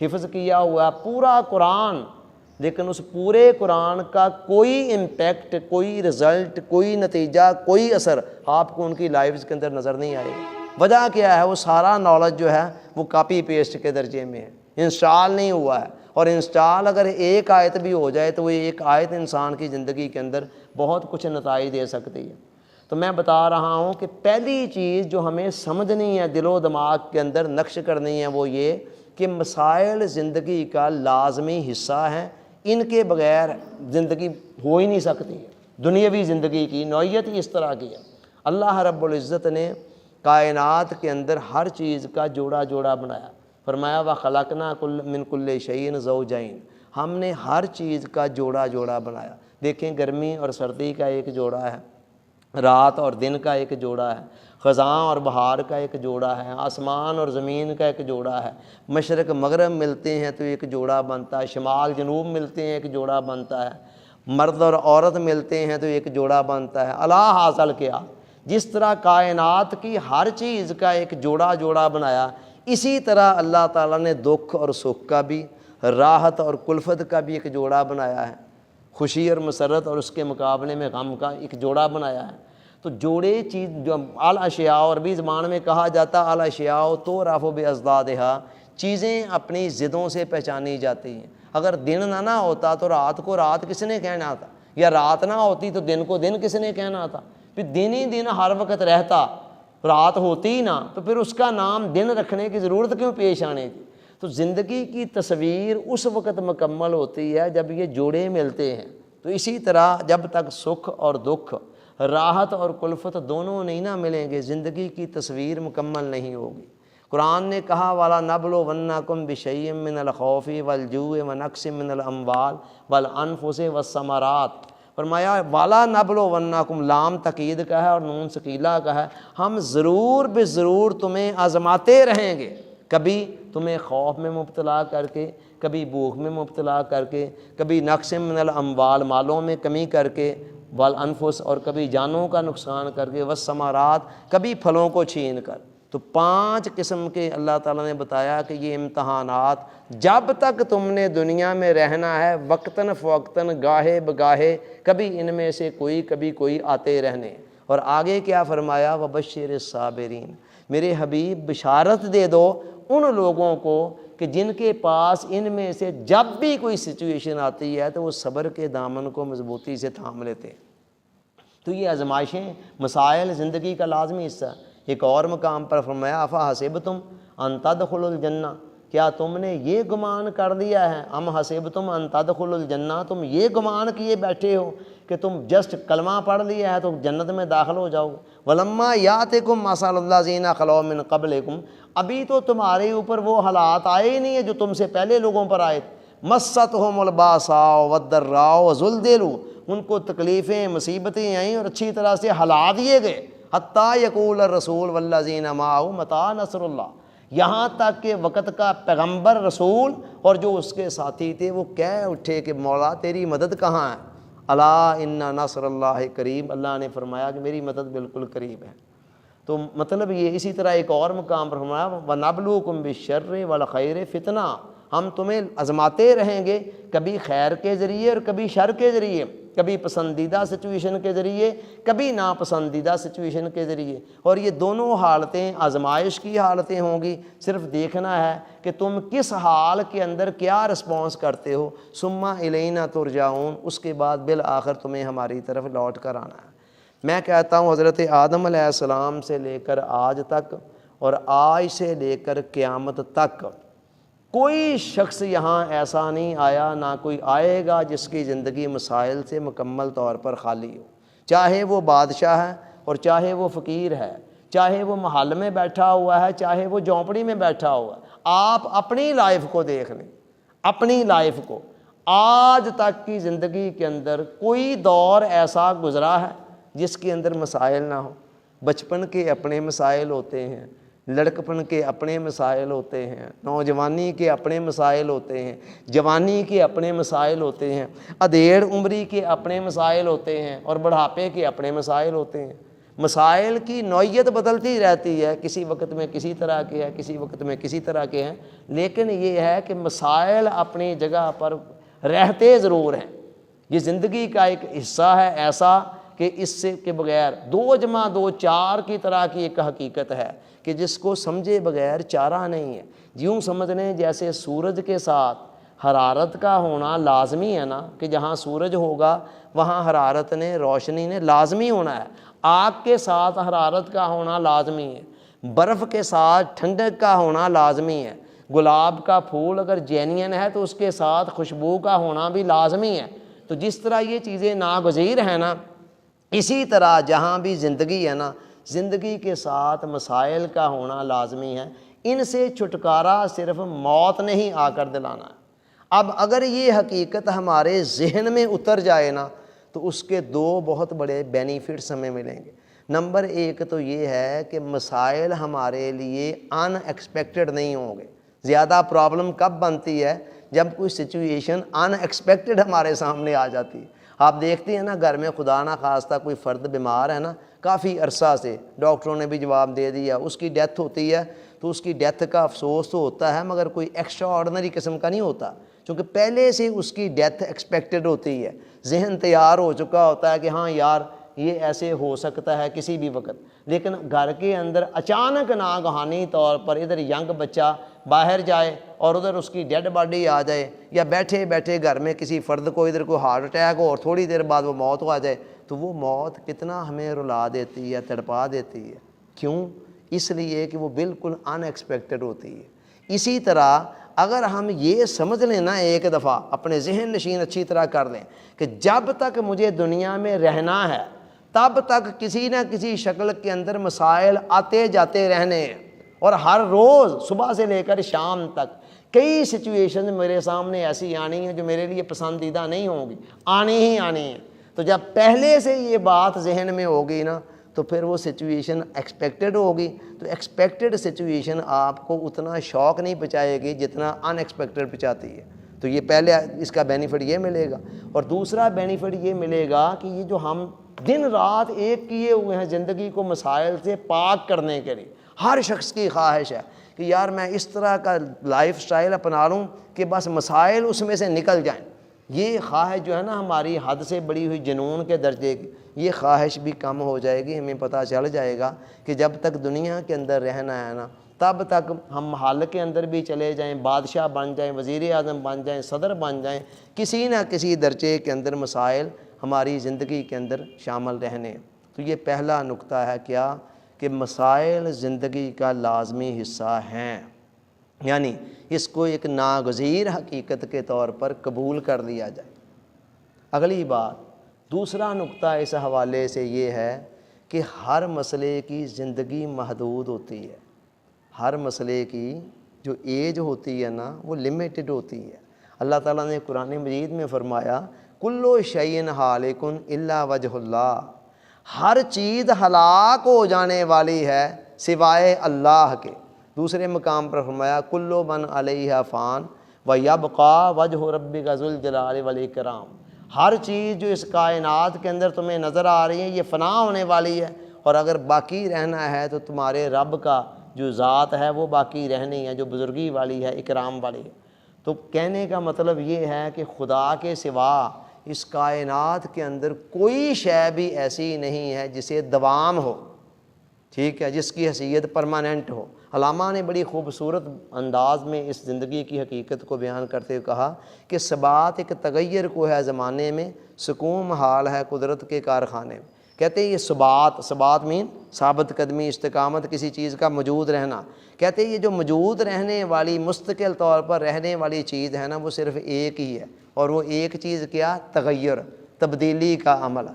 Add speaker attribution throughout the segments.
Speaker 1: حفظ کیا ہوا ہے پورا قرآن، لیکن اس پورے قرآن کا کوئی امپیکٹ، کوئی رزلٹ، کوئی نتیجہ، کوئی اثر آپ کو ان کی لائفز کے اندر نظر نہیں آئے گا۔ وجہ کیا ہے؟ وہ سارا نالج جو ہے وہ کاپی پیسٹ کے درجے میں ہے، انسٹال نہیں ہوا ہے، اور انسٹال اگر ایک آیت بھی ہو جائے تو وہ ایک آیت انسان کی زندگی کے اندر بہت کچھ نتائج دے سکتی ہے۔ تو میں بتا رہا ہوں کہ پہلی چیز جو ہمیں سمجھنی ہے، دل و دماغ کے اندر نقش کرنی ہے، وہ یہ کہ مسائل زندگی کا لازمی حصہ ہیں، ان کے بغیر زندگی ہو ہی نہیں سکتی ہے۔ دنیاوی زندگی کی نوعیت ہی اس طرح کی ہے۔ اللہ رب العزت نے کائنات کے اندر ہر چیز کا جوڑا جوڑا بنایا، فرمایا وَخَلَقْنَا مِن كُلِّ شَيْءٍ زَوْجَيْنِ، ہم نے ہر چیز کا جوڑا جوڑا بنایا۔ دیکھیں گرمی اور سردی کا ایک جوڑا ہے، رات اور دن کا ایک جوڑا ہے، خزاں اور بہار کا ایک جوڑا ہے، آسمان اور زمین کا ایک جوڑا ہے، مشرق مغرب ملتے ہیں تو ایک جوڑا بنتا ہے، شمال جنوب ملتے ہیں ایک جوڑا بنتا ہے، مرد اور عورت ملتے ہیں تو ایک جوڑا بنتا ہے۔ اللہ حاصل کیا، جس طرح کائنات کی ہر چیز کا ایک جوڑا جوڑا بنایا، اسی طرح اللہ تعالیٰ نے دکھ اور سکھ کا بھی، راحت اور کلفت کا بھی ایک جوڑا بنایا ہے، خوشی اور مسرت اور اس کے مقابلے میں غم کا ایک جوڑا بنایا ہے۔ تو جوڑے چیز جو الاشیاء، اور بھی زبان میں کہا جاتا الاشیاء تعرف بازدادہا، چیزیں اپنی ضدوں سے پہچانی جاتی ہیں۔ اگر دن نہ ہوتا تو رات کو رات کس نے کہنا تھا، یا رات نہ ہوتی تو دن کو دن کس نے کہنا تھا؟ پھر دن ہی دن ہر وقت رہتا، رات ہوتی ہی نہ، تو پھر اس کا نام دن رکھنے کی ضرورت کیوں پیش آنے کی؟ تو زندگی کی تصویر اس وقت مکمل ہوتی ہے جب یہ جوڑے ملتے ہیں۔ تو اسی طرح جب تک سکھ اور دکھ، راحت اور کلفت دونوں نہیں نہ ملیں گے، زندگی کی تصویر مکمل نہیں ہوگی۔ قرآن نے کہا وَلَنَبْلُوَنَّكُمْ بِشَيْءٍ مِّنَ الْخَوْفِ وَالْجُوعِ وَنَقْصٍ مِّنَ الْأَمْوَالِ وَالْأَنفُسِ وَالثَّمَرَاتِ، فرمایا وَلَنَبْلُوَنَّكُمْ، لام تاکید کا ہے اور نون ثقیلہ کا ہے، ہم ضرور بے ضرور تمہیں آزماتے رہیں گے، کبھی تمہیں خوف میں مبتلا کر کے، کبھی بھوک میں مبتلا کر کے، کبھی نقص من الاموال، مالوں میں کمی کر کے، والانفس، اور کبھی جانوں کا نقصان کر کے، والثمرات، کبھی پھلوں کو چھین کر۔ تو 5 قسم کے اللہ تعالیٰ نے بتایا کہ یہ امتحانات جب تک تم نے دنیا میں رہنا ہے، وقتاً فوقتاً، گاہے بگاہے، کبھی ان میں سے کوئی کبھی کوئی آتے رہنے۔ اور آگے کیا فرمایا وَبَشِّرِ الصَّابِرِينَ، میرے حبیب بشارت دے دو ان لوگوں کو کہ جن کے پاس ان میں سے جب بھی کوئی سچویشن آتی ہے تو وہ صبر کے دامن کو مضبوطی سے تھام لیتے ہیں۔ تو یہ آزمائشیں، مسائل زندگی کا لازمی حصہ ہے۔ ایک اور مقام پر فرمایا افحسبتم ان تدخلوا الجنہ، کیا تم نے یہ گمان کر لیا ہے، ام حسبتم ان تدخلوا الجنہ، تم یہ گمان کیے بیٹھے ہو کہ تم جسٹ کلمہ پڑھ لیا ہے تو جنت میں داخل ہو جاؤ گے۔ ولما یاتکم مثل الذین خلو من قبلکم، ابھی تو تمہارے اوپر وہ حالات آئے ہی نہیں ہیں جو تم سے پہلے لوگوں پر آئے تھے۔ مستہم الباساء والضراء وزلزلوا، ان کو تکلیفیں مصیبتیں آئیں اور اچھی طرح سے ہلا دیے گئے۔ حتیٰ یقول الرسول والذین معہ متی نصر اللہ، یہاں تک کہ وقت کا پیغمبر رسول اور جو اس کے ساتھی تھے وہ کہہ اٹھے کہ مولا تیری مدد کہاں ہے؟ الا ان نصر اللہ قریب، اللہ نے فرمایا کہ میری مدد بالکل قریب ہے۔ تو مطلب یہ، اسی طرح ایک اور مقام پر فرمایا وَنَبْلُوكُمْ بِالشَّرِّ وَالْخَيْرِ فِتْنَہ، ہم تمہیں آزماتے رہیں گے، کبھی خیر کے ذریعے اور کبھی شر کے ذریعے، کبھی پسندیدہ سچویشن کے ذریعے، کبھی ناپسندیدہ سچویشن کے ذریعے، اور یہ دونوں حالتیں آزمائش کی حالتیں ہوں گی۔ صرف دیکھنا ہے کہ تم کس حال کے اندر کیا رسپانس کرتے ہو۔ ثم الینا ترجعون، اس کے بعد بالآخر تمہیں ہماری طرف لوٹ کر آنا ہے۔ میں کہتا ہوں حضرت آدم علیہ السلام سے لے کر آج تک، اور آج سے لے کر قیامت تک، کوئی شخص یہاں ایسا نہیں آیا، نہ کوئی آئے گا جس کی زندگی مسائل سے مکمل طور پر خالی ہو، چاہے وہ بادشاہ ہے اور چاہے وہ فقیر ہے، چاہے وہ محل میں بیٹھا ہوا ہے، چاہے وہ جھونپڑی میں بیٹھا ہوا ہے۔ آپ اپنی لائف کو دیکھ لیں، اپنی لائف کو، آج تک کی زندگی کے اندر کوئی دور ایسا گزرا ہے جس کے اندر مسائل نہ ہو؟ بچپن کے اپنے مسائل ہوتے ہیں، لڑکپن کے اپنے مسائل ہوتے ہیں، نوجوانی کے اپنے مسائل ہوتے ہیں، جوانی کے اپنے مسائل ہوتے ہیں، ادھیڑ عمری کے اپنے مسائل ہوتے ہیں، اور بڑھاپے کے اپنے مسائل ہوتے ہیں۔ مسائل کی نوعیت بدلتی رہتی ہے، کسی وقت میں کسی طرح کے ہے، کسی وقت میں کسی طرح کے ہیں، لیکن یہ ہے کہ مسائل اپنی جگہ پر رہتے ضرور ہیں۔ یہ زندگی کا ایک حصہ ہے ایسا کہ اس سے کے بغیر 2 جمع 2 4 کی طرح کی ایک حقیقت ہے کہ جس کو سمجھے بغیر چارہ نہیں ہے۔ یوں سمجھ لیں جیسے سورج کے ساتھ حرارت کا ہونا لازمی ہے نا، کہ جہاں سورج ہوگا وہاں حرارت نے، روشنی نے لازمی ہونا ہے۔ آگ کے ساتھ حرارت کا ہونا لازمی ہے، برف کے ساتھ ٹھنڈک کا ہونا لازمی ہے، گلاب کا پھول اگر جینین ہے تو اس کے ساتھ خوشبو کا ہونا بھی لازمی ہے۔ تو جس طرح یہ چیزیں ناگزیر ہیں نا، اسی طرح جہاں بھی زندگی ہے نا، زندگی کے ساتھ مسائل کا ہونا لازمی ہے۔ ان سے چھٹکارا صرف موت نے ہی آ کر دلانا ہے۔ اب اگر یہ حقیقت ہمارے ذہن میں اتر جائے نا تو اس کے 2 بہت بڑے بینیفٹس ہمیں ملیں گے۔ نمبر 1 تو یہ ہے کہ مسائل ہمارے لیے ان ایکسپیکٹڈ نہیں ہوں گے۔ زیادہ پرابلم کب بنتی ہے؟ جب کوئی سچویشن ان ایکسپیکٹڈ ہمارے سامنے آ جاتی ہے۔ آپ دیکھتے ہیں نا گھر میں خدا نہ خواستہ کوئی فرد بیمار ہے نا، کافی عرصہ سے ڈاکٹروں نے بھی جواب دے دیا، اس کی ڈیتھ ہوتی ہے تو اس کی ڈیتھ کا افسوس تو ہوتا ہے، مگر کوئی ایکسٹرا آرڈنری قسم کا نہیں ہوتا، چونکہ پہلے سے اس کی ڈیتھ ایکسپیکٹڈ ہوتی ہے، ذہن تیار ہو چکا ہوتا ہے کہ ہاں یار یہ ایسے ہو سکتا ہے کسی بھی وقت۔ لیکن گھر کے اندر اچانک ناگہانی طور پر ادھر ینگ بچہ باہر جائے اور ادھر اس کی ڈیڈ باڈی آ جائے، یا بیٹھے بیٹھے گھر میں کسی فرد کو ادھر کوئی ہارٹ اٹیک ہو اور تھوڑی دیر بعد وہ موت ہو آ جائے، تو وہ موت کتنا ہمیں رلا دیتی ہے، تڑپا دیتی ہے۔ کیوں؟ اس لیے کہ وہ بالکل ان ایکسپیکٹڈ ہوتی ہے۔ اسی طرح اگر ہم یہ سمجھ لیں نا ایک دفعہ، اپنے ذہن نشین اچھی طرح کر لیں کہ جب تک مجھے دنیا میں رہنا ہے تب تک کسی نہ کسی شکل کے اندر مسائل آتے جاتے رہنے ہیں، اور ہر روز صبح سے لے کر شام تک کئی سچویشن میرے سامنے ایسی آنی ہیں جو میرے لیے پسندیدہ نہیں ہوں گی، آنی ہی آنی ہیں۔ تو جب پہلے سے یہ بات ذہن میں ہوگی نا تو پھر وہ سچویشن ایکسپیکٹڈ ہوگی، تو ایکسپیکٹڈ سچویشن آپ کو اتنا شوق نہیں پہنچائے گی جتنا ان ایکسپیکٹڈ پہنچاتی ہے۔ تو یہ پہلے اس کا بینیفٹ یہ ملے گا، اور دوسرا بینیفٹ یہ ملے گا کہ یہ جو ہم دن رات ایک کیے ہوئے ہیں زندگی کو مسائل سے پاک کرنے کے لیے، ہر شخص کی خواہش ہے کہ یار میں اس طرح کا لائف سٹائل اپنا لوں کہ بس مسائل اس میں سے نکل جائیں۔ یہ خواہش جو ہے نا ہماری حد سے بڑی ہوئی جنون کے درجے کی، یہ خواہش بھی کم ہو جائے گی۔ ہمیں پتہ چل جائے گا کہ جب تک دنیا کے اندر رہنا ہے نا تب تک ہم محل کے اندر بھی چلے جائیں، بادشاہ بن جائیں، وزیر اعظم بن جائیں، صدر بن جائیں، کسی نہ کسی درجے کے اندر مسائل ہماری زندگی کے اندر شامل رہنے۔ تو یہ پہلا نقطہ ہے کیا کہ مسائل زندگی کا لازمی حصہ ہیں، یعنی اس کو ایک ناگزیر حقیقت کے طور پر قبول کر لیا جائے۔ اگلی بات، دوسرا نقطہ اس حوالے سے یہ ہے کہ ہر مسئلے کی زندگی محدود ہوتی ہے، ہر مسئلے کی جو ایج ہوتی ہے نا وہ لمیٹڈ ہوتی ہے۔ اللہ تعالیٰ نے قرآن مجید میں فرمایا کلو شیء ہالک الا وجہ اللہ، ہر چیز ہلاک ہو جانے والی ہے سوائے اللہ کے۔ دوسرے مقام پر فرمایا کلو من علیہا فان ویبقی وجہ ربک ذو الجلال والاکرام، ہر چیز جو اس کائنات کے اندر تمہیں نظر آ رہی ہے یہ فنا ہونے والی ہے، اور اگر باقی رہنا ہے تو تمہارے رب کا جو ذات ہے وہ باقی رہنی ہے، جو بزرگی والی ہے، اکرام والی ہے۔ تو کہنے کا مطلب یہ ہے کہ خدا کے سوا اس کائنات کے اندر کوئی شے بھی ایسی نہیں ہے جسے دوام ہو، ٹھیک ہے، جس کی حیثیت پرماننٹ ہو۔ علامہ نے بڑی خوبصورت انداز میں اس زندگی کی حقیقت کو بیان کرتے ہوئے کہا کہ ثبات ایک تغیر کو ہے زمانے میں، سکون محال ہے قدرت کے کارخانے میں۔ کہتے ہیں یہ ثبات مین ثابت قدمی، استقامت، کسی چیز کا موجود رہنا۔ کہتے ہیں یہ جو موجود رہنے والی مستقل طور پر رہنے والی چیز ہے نا وہ صرف ایک ہی ہے، اور وہ ایک چیز کیا؟ تغیر، تبدیلی کا عمل۔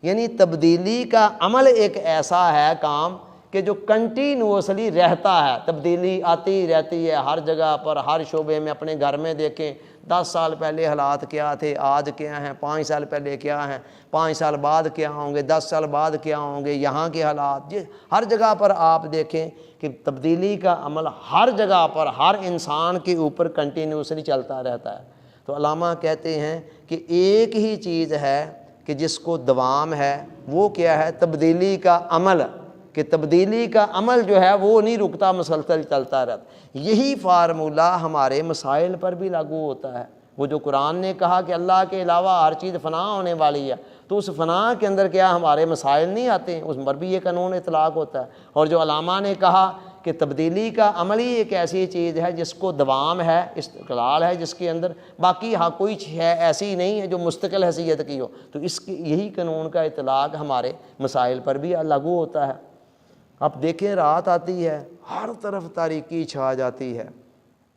Speaker 1: یعنی تبدیلی کا عمل ایک ایسا ہے کام کہ جو کنٹینوسلی رہتا ہے، تبدیلی آتی رہتی ہے ہر جگہ پر، ہر شعبے میں۔ اپنے گھر میں دیکھیں 10 سال پہلے حالات کیا تھے، آج کیا ہیں، 5 سال پہلے کیا ہیں، 5 سال بعد کیا ہوں گے، 10 سال بعد کیا ہوں گے، یہاں کے حالات، ہر جگہ پر آپ دیکھیں کہ تبدیلی کا عمل ہر جگہ پر ہر انسان کے اوپر کنٹینوسلی چلتا رہتا ہے۔ تو علامہ کہتے ہیں کہ ایک ہی چیز ہے کہ جس کو دوام ہے وہ کیا ہے؟ تبدیلی کا عمل، کہ تبدیلی کا عمل جو ہے وہ نہیں رکتا، مسلسل چلتا رہتا۔ یہی فارمولہ ہمارے مسائل پر بھی لاگو ہوتا ہے۔ وہ جو قرآن نے کہا کہ اللہ کے علاوہ ہر چیز فنا ہونے والی ہے، تو اس فنا کے اندر کیا ہمارے مسائل نہیں آتے ہیں؟ اس پر بھی یہ قانون اطلاق ہوتا ہے۔ اور جو علامہ نے کہا کہ تبدیلی کا عمل ہی ایک ایسی چیز ہے جس کو دوام ہے، استقلال ہے جس کے اندر، باقی ہاں کوئی ہے ایسی نہیں ہے جو مستقل حیثیت کی ہو، تو اس کی یہی قانون کا اطلاق ہمارے مسائل پر بھی لاگو ہوتا ہے۔ اب دیکھیں رات آتی ہے، ہر طرف تاریکی چھا جاتی ہے،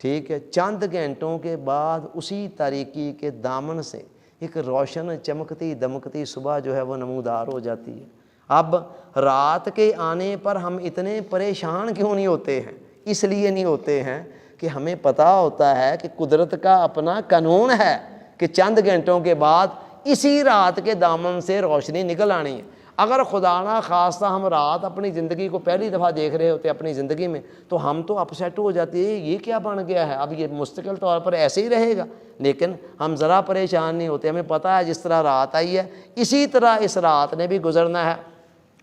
Speaker 1: ٹھیک ہے، چند گھنٹوں کے بعد اسی تاریکی کے دامن سے ایک روشن چمکتی دمکتی صبح جو ہے وہ نمودار ہو جاتی ہے۔ اب رات کے آنے پر ہم اتنے پریشان کیوں نہیں ہوتے ہیں؟ اس لیے نہیں ہوتے ہیں کہ ہمیں پتہ ہوتا ہے کہ قدرت کا اپنا قانون ہے کہ چند گھنٹوں کے بعد اسی رات کے دامن سے روشنی نکل آنی ہے۔ اگر خدا نہ خواستہ ہم رات اپنی زندگی کو پہلی دفعہ دیکھ رہے ہوتے اپنی زندگی میں، تو ہم تو اپسیٹ ہو جاتے ہیں، یہ کیا بن گیا ہے، اب یہ مستقل طور پر ایسے ہی رہے گا۔ لیکن ہم ذرا پریشان نہیں ہوتے، ہمیں پتہ ہے جس طرح رات آئی ہے اسی طرح اس رات نے بھی گزرنا ہے،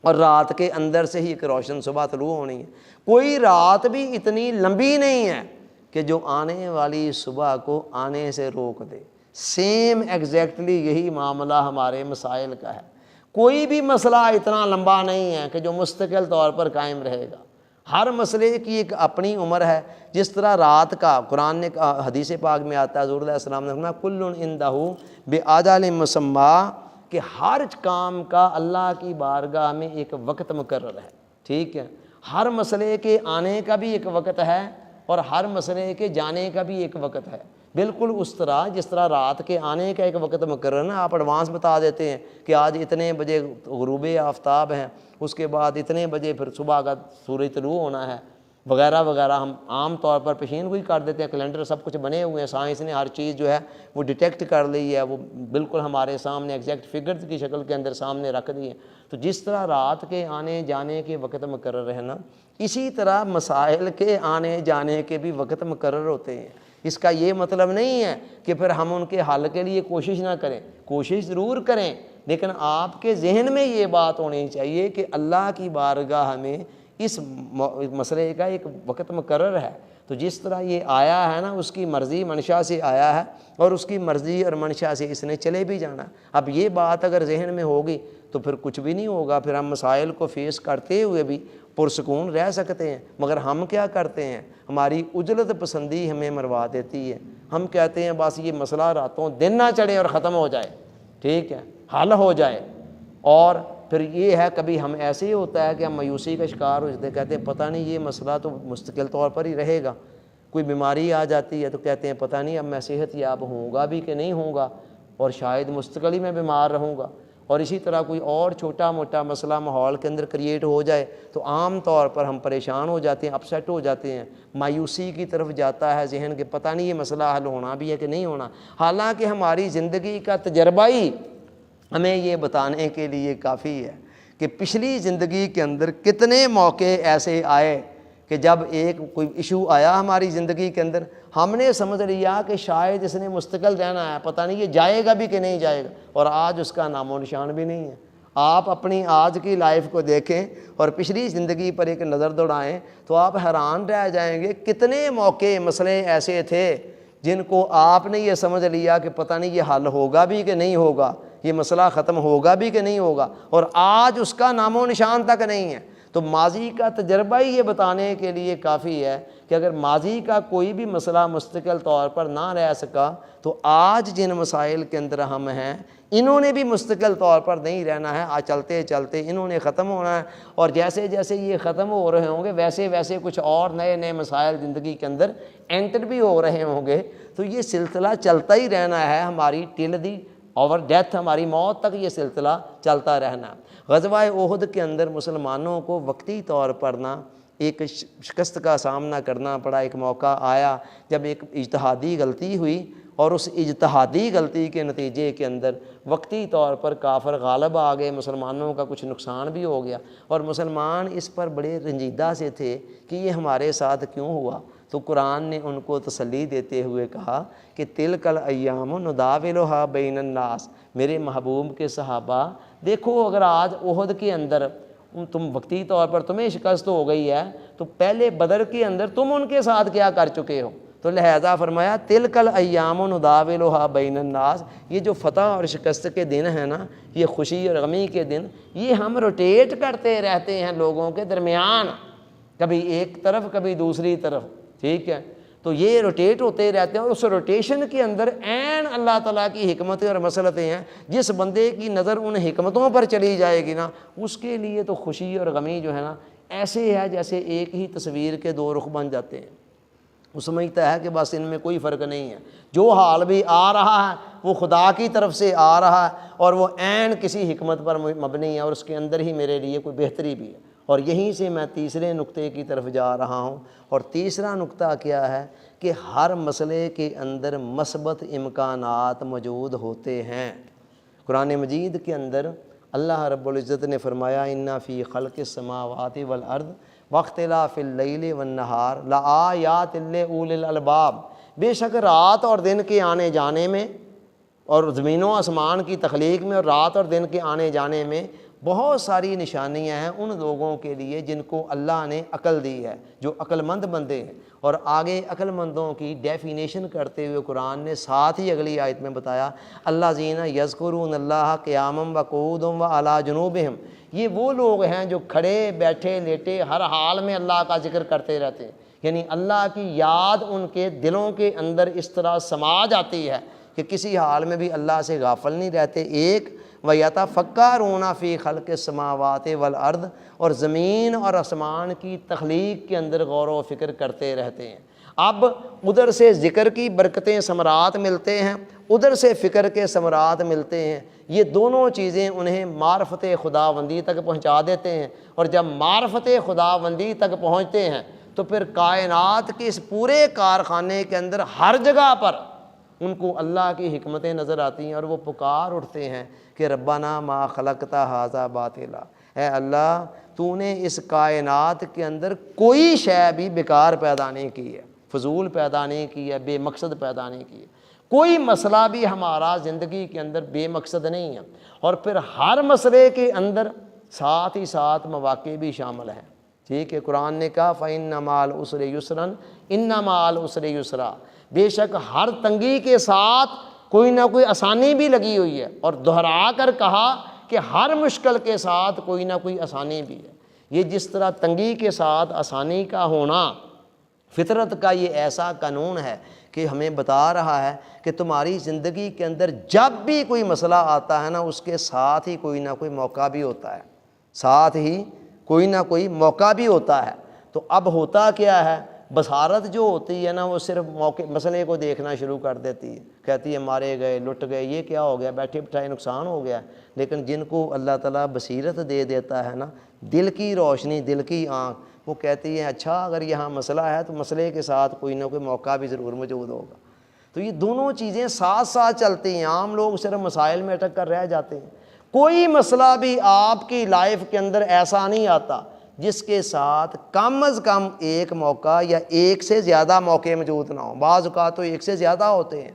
Speaker 1: اور رات کے اندر سے ہی ایک روشن صبح طلوع ہونی ہے۔ کوئی رات بھی اتنی لمبی نہیں ہے کہ جو آنے والی صبح کو آنے سے روک دے۔ سیم ایگزیکٹلی یہی معاملہ ہمارے مسائل کا ہے۔ کوئی بھی مسئلہ اتنا لمبا نہیں ہے کہ جو مستقل طور پر قائم رہے گا۔ ہر مسئلے کی ایک اپنی عمر ہے۔ جس طرح رات کا قرآن نے حدیث پاک میں آتا ہے، حضور علیہ السلام نے فرمایا کل عندہ بآجال مسمی، کہ ہر کام کا اللہ کی بارگاہ میں ایک وقت مقرر ہے، ٹھیک ہے۔ ہر مسئلے کے آنے کا بھی ایک وقت ہے اور ہر مسئلے کے جانے کا بھی ایک وقت ہے۔ بالکل اس طرح جس طرح رات کے آنے کا ایک وقت مقرر ہے نا، آپ ایڈوانس بتا دیتے ہیں کہ آج اتنے بجے غروب آفتاب ہیں، اس کے بعد اتنے بجے پھر صبح کا سورج طلوع ہونا ہے وغیرہ وغیرہ۔ ہم عام طور پر پیشین گوئی کر دیتے ہیں، کیلنڈر سب کچھ بنے ہوئے ہیں، سائنس نے ہر چیز جو ہے وہ ڈیٹیکٹ کر لی ہے، وہ بالکل ہمارے سامنے ایگزیکٹ فگرز کی شکل کے اندر سامنے رکھ دی ہے۔ تو جس طرح رات کے آنے جانے کے وقت مقرر ہے نا، اسی طرح مسائل کے آنے جانے کے بھی وقت مقرر ہوتے ہیں۔ اس کا یہ مطلب نہیں ہے کہ پھر ہم ان کے حل کے لیے کوشش نہ کریں، کوشش ضرور کریں، لیکن آپ کے ذہن میں یہ بات ہونی چاہیے کہ اللہ کی بارگاہ میں اس مسئلے کا ایک وقت مقرر ہے۔ تو جس طرح یہ آیا ہے نا، اس کی مرضی منشا سے آیا ہے اور اس کی مرضی اور منشا سے اس نے چلے بھی جانا۔ اب یہ بات اگر ذہن میں ہوگی تو پھر کچھ بھی نہیں ہوگا، پھر ہم مسائل کو فیس کرتے ہوئے بھی پرسکون رہ سکتے ہیں۔ مگر ہم کیا کرتے ہیں؟ ہماری عجلت پسندی ہمیں مروا دیتی ہے۔ ہم کہتے ہیں بس یہ مسئلہ راتوں دن نہ چڑھے اور ختم ہو جائے، ٹھیک ہے، حل ہو جائے۔ اور پھر یہ ہے کبھی ہم ایسے ہی ہوتا ہے کہ ہم مایوسی کا شکار ہو جاتے ہیں، کہتے ہیں پتہ نہیں یہ مسئلہ تو مستقل طور پر ہی رہے گا۔ کوئی بیماری آ جاتی ہے تو کہتے ہیں پتہ نہیں اب میں صحت یاب ہوں گا بھی کہ نہیں ہوں گا، اور شاید مستقل ہی میں بیمار رہوں گا۔ اور اسی طرح کوئی اور چھوٹا موٹا مسئلہ ماحول کے اندر کریٹ ہو جائے تو عام طور پر ہم پریشان ہو جاتے ہیں، اپسیٹ ہو جاتے ہیں، مایوسی کی طرف جاتا ہے ذہن کہ پتہ نہیں یہ مسئلہ حل ہونا بھی ہے کہ نہیں ہونا۔ حالانکہ ہماری زندگی کا تجربہ ہی ہمیں یہ بتانے کے لیے کافی ہے کہ پچھلی زندگی کے اندر کتنے موقع ایسے آئے کہ جب ایک کوئی ایشو آیا ہماری زندگی کے اندر، ہم نے سمجھ لیا کہ شاید اس نے مستقل رہنا ہے، پتہ نہیں یہ جائے گا بھی کہ نہیں جائے گا، اور آج اس کا نام و نشان بھی نہیں ہے۔ آپ اپنی آج کی لائف کو دیکھیں اور پچھلی زندگی پر ایک نظر دوڑائیں تو آپ حیران رہ جائیں گے کتنے موقع مسئلے ایسے تھے جن کو آپ نے یہ سمجھ لیا کہ پتہ نہیں یہ حل ہوگا بھی کہ نہیں ہوگا، یہ مسئلہ ختم ہوگا بھی کہ نہیں ہوگا، اور آج اس کا نام و نشان تک نہیں ہے۔ تو ماضی کا تجربہ ہی یہ بتانے کے لیے کافی ہے کہ اگر ماضی کا کوئی بھی مسئلہ مستقل طور پر نہ رہ سکا تو آج جن مسائل کے اندر ہم ہیں انہوں نے بھی مستقل طور پر نہیں رہنا ہے، آج چلتے چلتے انہوں نے ختم ہونا ہے، اور جیسے جیسے یہ ختم ہو رہے ہوں گے ویسے ویسے کچھ اور نئے نئے مسائل زندگی کے اندر انٹر بھی ہو رہے ہوں گے۔ تو یہ سلسلہ چلتا ہی رہنا ہے، ہماری ٹل دی اور ڈیتھ، ہماری موت تک یہ سلسلہ چلتا رہنا۔ غزوہ احد کے اندر مسلمانوں کو وقتی طور پر نہ ایک شکست کا سامنا کرنا پڑا، ایک موقع آیا جب ایک اجتہادی غلطی ہوئی، اور اس اجتہادی غلطی کے نتیجے کے اندر وقتی طور پر کافر غالب آ گئے، مسلمانوں کا کچھ نقصان بھی ہو گیا، اور مسلمان اس پر بڑے رنجیدہ سے تھے کہ یہ ہمارے ساتھ کیوں ہوا۔ تو تو قرآن نے ان کو تسلی دیتے ہوئے کہا کہ تلک الایام نداولھا بین الناس، میرے محبوب کے صحابہ دیکھو اگر آج احد کے اندر تم وقتی طور پر تمہیں شکست ہو گئی ہے تو پہلے بدر کے اندر تم ان کے ساتھ کیا کر چکے ہو، تو لہذا فرمایا تلک الایام نداولھا بین الناس، یہ جو فتح اور شکست کے دن ہیں نا، یہ خوشی اور غمی کے دن، یہ ہم روٹیٹ کرتے رہتے ہیں لوگوں کے درمیان، کبھی ایک طرف کبھی دوسری طرف، ٹھیک ہے، تو یہ روٹیٹ ہوتے رہتے ہیں، اور اس روٹیشن کے اندر عین اللہ تعالیٰ کی حکمتیں اور مصلحتیں ہیں۔ جس بندے کی نظر ان حکمتوں پر چلی جائے گی نا، اس کے لیے تو خوشی اور غمی جو ہے نا ایسے ہے جیسے ایک ہی تصویر کے دو رخ بن جاتے ہیں۔ وہ سمجھتا ہے کہ بس ان میں کوئی فرق نہیں ہے، جو حال بھی آ رہا ہے وہ خدا کی طرف سے آ رہا ہے، اور وہ عین کسی حکمت پر مبنی ہے، اور اس کے اندر ہی میرے لیے کوئی بہتری بھی ہے۔ اور یہیں سے میں تیسرے نقطے کی طرف جا رہا ہوں، اور تیسرا نقطہ کیا ہے کہ ہر مسئلے کے اندر مثبت امکانات موجود ہوتے ہیں۔ قرآن مجید کے اندر اللہ رب العزت نے فرمایا اِنَّ فِي خَلْقِ السَّمَاوَاتِ وَالْأَرْضِ وَاخْتِلَافِ اللَّيْلِ وَالنَّهَارِ لَآيَاتٍ لِأُولِي الْأَلْبَابِ، بے شک رات اور دن کے آنے جانے میں، اور زمین و آسمان کی تخلیق میں، اور رات اور دن کے آنے جانے میں بہت ساری نشانیاں ہیں ان لوگوں کے لیے جن کو اللہ نے عقل دی ہے، جو عقل مند بندے ہیں۔ اور آگے عقل مندوں کی ڈیفینیشن کرتے ہوئے قرآن نے ساتھ ہی اگلی آیت میں بتایا الذین یذکرون اللہ قیاما وقعودا وعلی جنوبہم، یہ وہ لوگ ہیں جو کھڑے بیٹھے لیٹے ہر حال میں اللہ کا ذکر کرتے رہتے ہیں، یعنی اللہ کی یاد ان کے دلوں کے اندر اس طرح سما جاتی ہے کہ کسی حال میں بھی اللہ سے غافل نہیں رہتے۔ ایک وَيَتَفَكَّرُونَ فِي خَلْقِ السَّمَاوَاتِ وَالْأَرْضِ، اور زمین اور آسمان کی تخلیق کے اندر غور و فکر کرتے رہتے ہیں۔ اب ادھر سے ذکر کی برکتیں ثمرات ملتے ہیں، ادھر سے فکر کے ثمرات ملتے ہیں، یہ دونوں چیزیں انہیں معرفت خداوندی تک پہنچا دیتے ہیں، اور جب معرفت خداوندی تک پہنچتے ہیں تو پھر کائنات کے اس پورے کارخانے کے اندر ہر جگہ پر ان کو اللہ کی حکمتیں نظر آتی ہیں، اور وہ پکار اٹھتے ہیں کہ ربنا ما خلقت ھذا باطلا، اے اللہ تو نے اس کائنات کے اندر کوئی شے بھی بیکار پیدا نہیں کی ہے، فضول پیدا نہیں کی ہے، بے مقصد پیدا نہیں کی ہے، کوئی مسئلہ بھی ہمارا زندگی کے اندر بے مقصد نہیں ہے، اور پھر ہر مسئلے کے اندر ساتھ ہی ساتھ مواقع بھی شامل ہیں، ٹھیک ہے۔ قرآن نے کہا فَإِنَّ مَعَ الْعُسْرِ يُسْرًا إِنَّ مَعَ الْعُسْرِ يُسْرًا، بے شک ہر تنگی کے ساتھ کوئی نہ کوئی آسانی بھی لگی ہوئی ہے، اور دہرا کر کہا کہ ہر مشکل کے ساتھ کوئی نہ کوئی آسانی بھی ہے۔ یہ جس طرح تنگی کے ساتھ آسانی کا ہونا فطرت کا یہ ایسا قانون ہے کہ ہمیں بتا رہا ہے کہ تمہاری زندگی کے اندر جب بھی کوئی مسئلہ آتا ہے نا، اس کے ساتھ ہی کوئی نہ کوئی موقع بھی ہوتا ہے، ساتھ ہی کوئی نہ کوئی موقع بھی ہوتا ہے۔ تو اب ہوتا کیا ہے، بصارت جو ہوتی ہے نا وہ صرف مسئلے کو دیکھنا شروع کر دیتی ہے، کہتی ہے مارے گئے، لٹ گئے، یہ کیا ہو گیا، بیٹھے بٹھائے نقصان ہو گیا۔ لیکن جن کو اللہ تعالیٰ بصیرت دے دیتا ہے نا، دل کی روشنی، دل کی آنکھ، وہ کہتی ہے اچھا اگر یہاں مسئلہ ہے تو مسئلے کے ساتھ کوئی نہ کوئی موقع بھی ضرور موجود ہوگا۔ تو یہ دونوں چیزیں ساتھ ساتھ چلتی ہیں، عام لوگ صرف مسائل میں اٹک کر رہ جاتے ہیں۔ کوئی مسئلہ بھی آپ کی لائف کے اندر ایسا نہیں آتا جس کے ساتھ کم از کم ایک موقع یا ایک سے زیادہ موقع موجود نہ ہو، بعض اوقات تو ایک سے زیادہ ہوتے ہیں،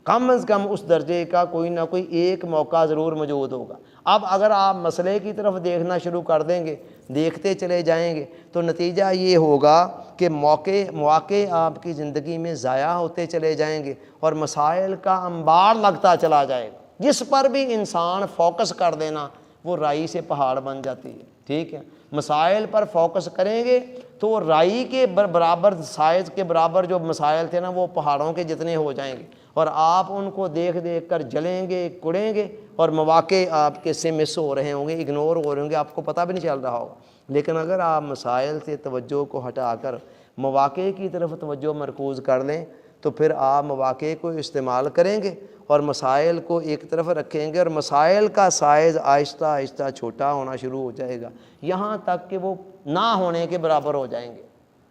Speaker 1: کم از کم اس درجے کا کوئی نہ کوئی ایک موقع ضرور موجود ہوگا۔ اب اگر آپ مسئلے کی طرف دیکھنا شروع کر دیں گے، دیکھتے چلے جائیں گے، تو نتیجہ یہ ہوگا کہ مواقع آپ کی زندگی میں ضائع ہوتے چلے جائیں گے، اور مسائل کا انبار لگتا چلا جائے گا۔ جس پر بھی انسان فوکس کر دینا وہ رائی سے پہاڑ بن جاتی ہے، ٹھیک ہے۔ مسائل پر فوکس کریں گے تو رائی کے برابر سائز کے برابر جو مسائل تھے نا وہ پہاڑوں کے جتنے ہو جائیں گے، اور آپ ان کو دیکھ دیکھ کر جلیں گے، کڑیں گے، اور مواقع آپ کے سے مس ہو رہے ہوں گے، اگنور ہو رہے ہوں گے، آپ کو پتہ بھی نہیں چل رہا ہوگا۔ لیکن اگر آپ مسائل سے توجہ کو ہٹا کر مواقع کی طرف توجہ مرکوز کر لیں تو پھر آپ مواقع کو استعمال کریں گے اور مسائل کو ایک طرف رکھیں گے، اور مسائل کا سائز آہستہ آہستہ چھوٹا ہونا شروع ہو جائے گا، یہاں تک کہ وہ نہ ہونے کے برابر ہو جائیں گے۔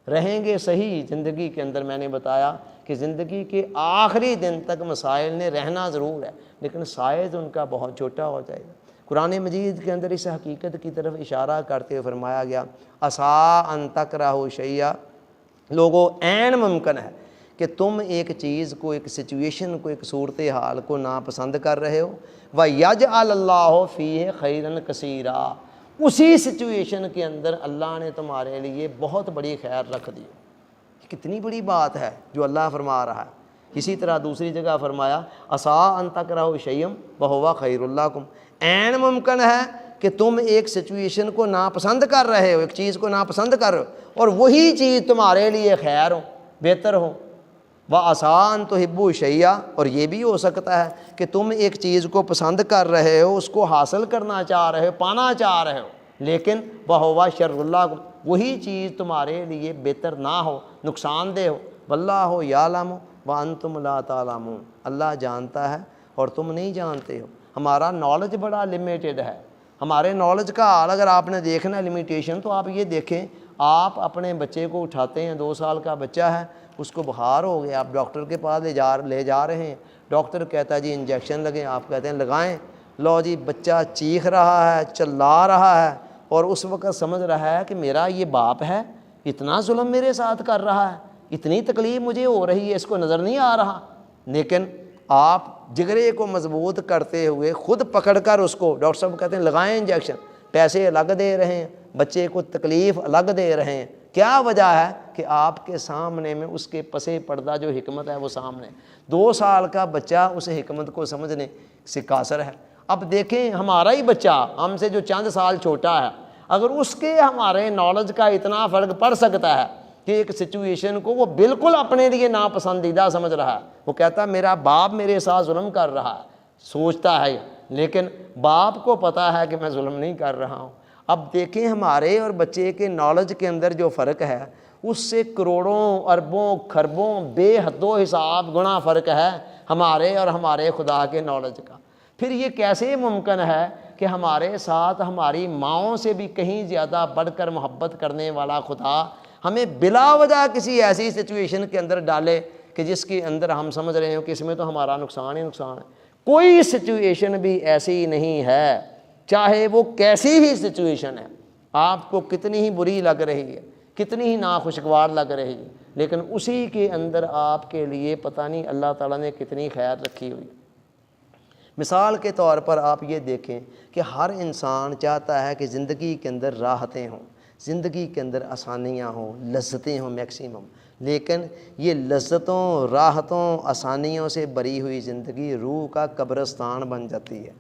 Speaker 1: رہیں گے صحیح زندگی کے اندر، میں نے بتایا کہ زندگی کے آخری دن تک مسائل نے رہنا ضرور ہے، لیکن سائز ان کا بہت چھوٹا ہو جائے گا۔ قرآن مجید کے اندر اس حقیقت کی طرف اشارہ کرتے ہوئے فرمایا گیا عسیٰ ان تکرہوا شیئا، لوگوں عین ممکن ہے کہ تم ایک چیز کو، ایک سچویشن کو، ایک صورتحال کو ناپسند کر رہے ہو، وَيَجْعَلَ اللَّهُ فِيهِ خَيْرًا كَثِيرًا، اسی سچویشن کے اندر اللہ نے تمہارے لیے بہت بڑی خیر رکھ دی۔ کتنی بڑی بات ہے جو اللہ فرما رہا ہے۔ اسی طرح دوسری جگہ فرمایا عَسَىٰ أَن تَكْرَهُوا شَيْئًا وَهُوَ خَيْرٌ لَكُمْ، عین ممکن ہے کہ تم ایک سچویشن کو ناپسند کر رہے ہو، ایک چیز کو ناپسند کر رہے ہو اور وہی چیز تمہارے لیے خیر ہو، بہتر ہو۔ وَعَسَىٰ أَن تُحِبُّوا شَيْئًا، اور یہ بھی ہو سکتا ہے کہ تم ایک چیز کو پسند کر رہے ہو، اس کو حاصل کرنا چاہ رہے ہو، پانا چاہ رہے ہو، لیکن وَهُوَ شَرٌّ لَكُمْ، وہی چیز تمہارے لیے بہتر نہ ہو، نقصان دہ ہو۔ وَاللَّهُ يَعْلَمُ وَأَنْتُمْ لَا تَعْلَمُونَ، اللہ جانتا ہے اور تم نہیں جانتے ہو۔ ہمارا نالج بڑا لمیٹڈ ہے، ہمارے نالج کا حال اگر آپ نے دیکھنا ہے لمیٹیشن، تو آپ یہ دیکھیں، آپ اپنے بچے کو اٹھاتے ہیں، 2 سال کا بچہ ہے، اس کو بخار ہو گیا، آپ ڈاکٹر کے پاس لے جا رہے ہیں، ڈاکٹر کہتا ہے جی انجیکشن لگیں، آپ کہتے ہیں لگائیں، لو جی بچہ چیخ رہا ہے، چلا رہا ہے، اور اس وقت سمجھ رہا ہے کہ میرا یہ باپ ہے، اتنا ظلم میرے ساتھ کر رہا ہے، اتنی تکلیف مجھے ہو رہی ہے، اس کو نظر نہیں آ رہا، لیکن آپ جگرے کو مضبوط کرتے ہوئے خود پکڑ کر اس کو، ڈاکٹر صاحب کہتے ہیں لگائیں انجیکشن، پیسے الگ دے رہے ہیں، بچے کو تکلیف الگ دے رہے ہیں، کیا وجہ ہے کہ آپ کے سامنے میں اس کے پسے پردہ جو حکمت ہے وہ سامنے، 2 سال کا بچہ اس حکمت کو سمجھنے سے قاصر ہے۔ اب دیکھیں ہمارا ہی بچہ ہم سے جو چند سال چھوٹا ہے، اگر اس کے ہمارے نالج کا اتنا فرق پڑ سکتا ہے کہ ایک سچویشن کو وہ بالکل اپنے لیے ناپسندیدہ سمجھ رہا ہے، وہ کہتا ہے میرا باپ میرے ساتھ ظلم کر رہا ہے، سوچتا ہے، لیکن باپ کو پتا ہے کہ میں ظلم نہیں کر رہا ہوں۔ اب دیکھیں ہمارے اور بچے کے نالج کے اندر جو فرق ہے، اس سے کروڑوں اربوں خربوں بے حد و حساب گنا فرق ہے ہمارے اور ہمارے خدا کے نالج کا۔ پھر یہ کیسے ممکن ہے کہ ہمارے ساتھ ہماری ماؤں سے بھی کہیں زیادہ بڑھ کر محبت کرنے والا خدا ہمیں بلا وجہ کسی ایسی سچویشن کے اندر ڈالے کہ جس کے اندر ہم سمجھ رہے ہوں کہ اس میں تو ہمارا نقصان ہی نقصان ہے۔ کوئی سچویشن بھی ایسی نہیں ہے، چاہے وہ کیسی ہی سچویشن ہے، آپ کو کتنی ہی بری لگ رہی ہے، کتنی ہی ناخوشگوار لگ رہی ہے، لیکن اسی کے اندر آپ کے لیے پتہ نہیں اللہ تعالیٰ نے کتنی خیر رکھی ہوئی۔ مثال کے طور پر آپ یہ دیکھیں کہ ہر انسان چاہتا ہے کہ زندگی کے اندر راحتیں ہوں، زندگی کے اندر آسانیاں ہوں، لذتیں ہوں میکسیمم، لیکن یہ لذتوں، راحتوں، آسانیوں سے بری ہوئی زندگی روح کا قبرستان بن جاتی ہے۔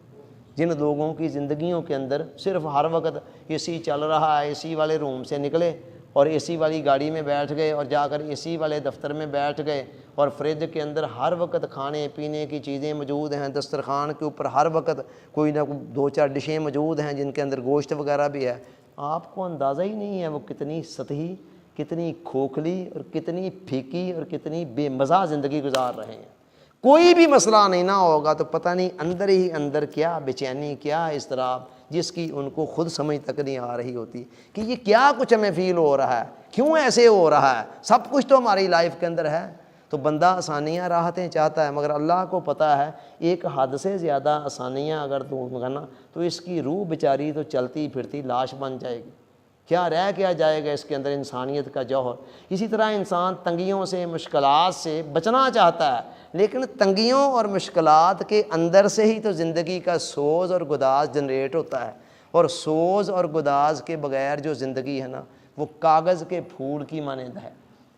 Speaker 1: جن لوگوں کی زندگیوں کے اندر صرف ہر وقت اے سی چل رہا ہے، اے سی والے روم سے نکلے اور اے سی والی گاڑی میں بیٹھ گئے اور جا کر اے سی والے دفتر میں بیٹھ گئے، اور فریج کے اندر ہر وقت کھانے پینے کی چیزیں موجود ہیں، دسترخوان کے اوپر ہر وقت کوئی نہ کوئی 2-4 ڈشیں موجود ہیں جن کے اندر گوشت وغیرہ بھی ہے، آپ کو اندازہ ہی نہیں ہے وہ کتنی سطحی، کتنی کھوکھلی اور کتنی پھیکی اور کتنی بے مزہ زندگی گزار رہے ہیں۔ کوئی بھی مسئلہ نہیں نہ ہوگا تو پتہ نہیں اندر ہی اندر کیا بے چینی، کیا اضطراب، جس کی ان کو خود سمجھ تک نہیں آ رہی ہوتی کہ یہ کیا کچھ ہمیں فیل ہو رہا ہے، کیوں ایسے ہو رہا ہے، سب کچھ تو ہماری لائف کے اندر ہے۔ تو بندہ آسانیاں راحتیں چاہتا ہے، مگر اللہ کو پتہ ہے ایک حد سے زیادہ آسانیاں اگر دوں گا نا تو اس کی روح بیچاری تو چلتی پھرتی لاش بن جائے گی، کیا رہ کیا جائے گا اس کے اندر انسانیت کا جوہر۔ اسی طرح انسان تنگیوں سے، مشکلات سے بچنا چاہتا ہے، لیکن تنگیوں اور مشکلات کے اندر سے ہی تو زندگی کا سوز اور گداز جنریٹ ہوتا ہے، اور سوز اور گداز کے بغیر جو زندگی ہے نا وہ کاغذ کے پھول کی مانند ہے۔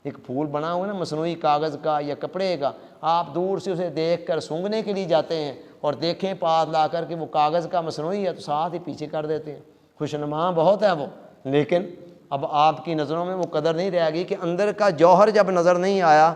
Speaker 1: ایک پھول بنا ہوا ہے نا مصنوعی کاغذ کا یا کپڑے کا، آپ دور سے اسے دیکھ کر سونگھنے کے لیے جاتے ہیں اور دیکھیں پاس لا کر کہ وہ کاغذ کا مصنوعی ہے تو ساتھ ہی پیچھے کر دیتے ہیں، خوشنما بہت ہے وہ، لیکن اب آپ کی نظروں میں وہ قدر نہیں رہے گی کہ اندر کا جوہر جب نظر نہیں آیا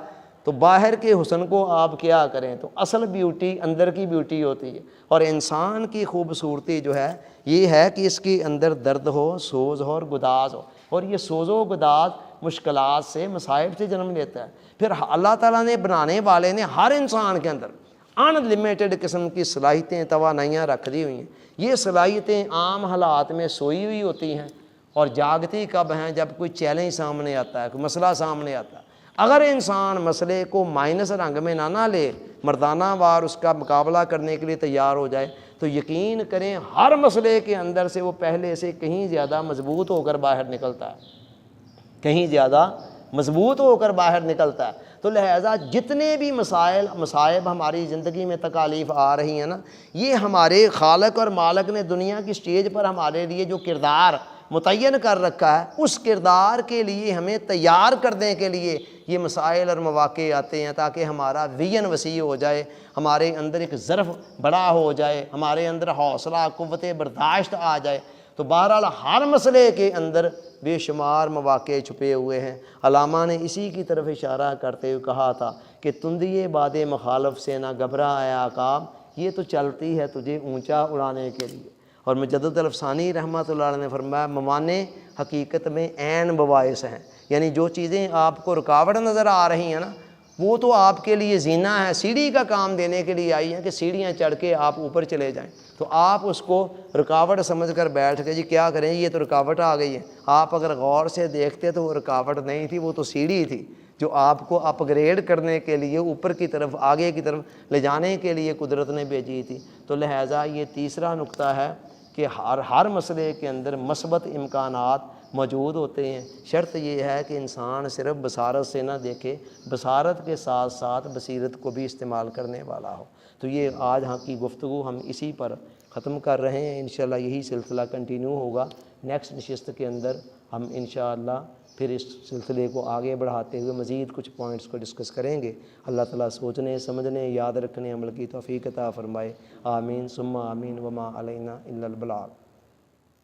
Speaker 1: تو باہر کے حسن کو آپ کیا کریں۔ تو اصل بیوٹی اندر کی بیوٹی ہوتی ہے، اور انسان کی خوبصورتی جو ہے یہ ہے کہ اس کے اندر درد ہو، سوز ہو اور گداز ہو، اور یہ سوز و گداز مشکلات سے، مصائب سے جنم لیتا ہے۔ پھر اللہ تعالیٰ نے بنانے والے نے ہر انسان کے اندر ان لمیٹڈ قسم کی صلاحیتیں، توانائیاں رکھ دی ہوئی ہیں۔ یہ صلاحیتیں عام حالات میں سوئی ہوئی ہوتی ہیں اور جاگتی کب ہیں؟ جب کوئی چیلنج سامنے آتا ہے، کوئی مسئلہ سامنے آتا ہے۔ اگر انسان مسئلے کو مائنس رنگ میں نہ لے، مردانہ وار اس کا مقابلہ کرنے کے لیے تیار ہو جائے، تو یقین کریں ہر مسئلے کے اندر سے وہ پہلے سے کہیں زیادہ مضبوط ہو کر باہر نکلتا ہے، کہیں زیادہ مضبوط ہو کر باہر نکلتا ہے۔ تو لہٰذا جتنے بھی مصائب ہماری زندگی میں تکالیف آ رہی ہیں نا، یہ ہمارے خالق اور مالک نے دنیا کی سٹیج پر ہمارے لیے جو کردار متعین کر رکھا ہے، اس کردار کے لیے ہمیں تیار کرنے کے لیے یہ مسائل اور مواقع آتے ہیں، تاکہ ہمارا ویژن وسیع ہو جائے، ہمارے اندر ایک ظرف بڑا ہو جائے، ہمارے اندر حوصلہ قوت برداشت آ جائے۔ تو بہرحال ہر مسئلے کے اندر بے شمار مواقع چھپے ہوئے ہیں۔ علامہ نے اسی کی طرف اشارہ کرتے ہوئے کہا تھا کہ تندیے باد مخالف سے نہ گھبرا اے عقاب، یہ تو چلتی ہے تجھے اونچا اڑانے کے لیے۔ اور مجدد الافسانی رحمۃ اللہ علیہ نے فرمایا موانع حقیقت میں عین بواعث ہیں، یعنی جو چیزیں آپ کو رکاوٹ نظر آ رہی ہیں نا، وہ تو آپ کے لیے زینہ ہے، سیڑھی کا کام دینے کے لیے آئی ہیں کہ سیڑھیاں چڑھ کے آپ اوپر چلے جائیں۔ تو آپ اس کو رکاوٹ سمجھ کر بیٹھ کے جی کیا کریں، یہ تو رکاوٹ آ گئی ہے۔ آپ اگر غور سے دیکھتے تو وہ رکاوٹ نہیں تھی، وہ تو سیڑھی تھی جو آپ کو اپ گریڈ کرنے کے لیے اوپر کی طرف آگے کی طرف لے جانے کے لیے قدرت نے بھیجی تھی۔ تو لہٰذا یہ تیسرا نقطہ ہے کہ ہر مسئلے کے اندر مثبت امکانات موجود ہوتے ہیں۔ شرط یہ ہے کہ انسان صرف بصارت سے نہ دیکھے، بصارت کے ساتھ ساتھ بصیرت کو بھی استعمال کرنے والا ہو۔ تو یہ آج ہاں کی گفتگو ہم اسی پر ختم کر رہے ہیں، انشاءاللہ یہی سلسلہ کنٹینیو ہوگا۔ نیکسٹ نشست کے اندر ہم انشاءاللہ پھر اس سلسلے کو آگے بڑھاتے ہوئے مزید کچھ پوائنٹس کو ڈسکس کریں گے۔ اللہ تعالیٰ سوچنے سمجھنے یاد رکھنے عمل کی توفیق عطا فرمائے۔ آمین ثم آمین، وما علینا الا البلاغ۔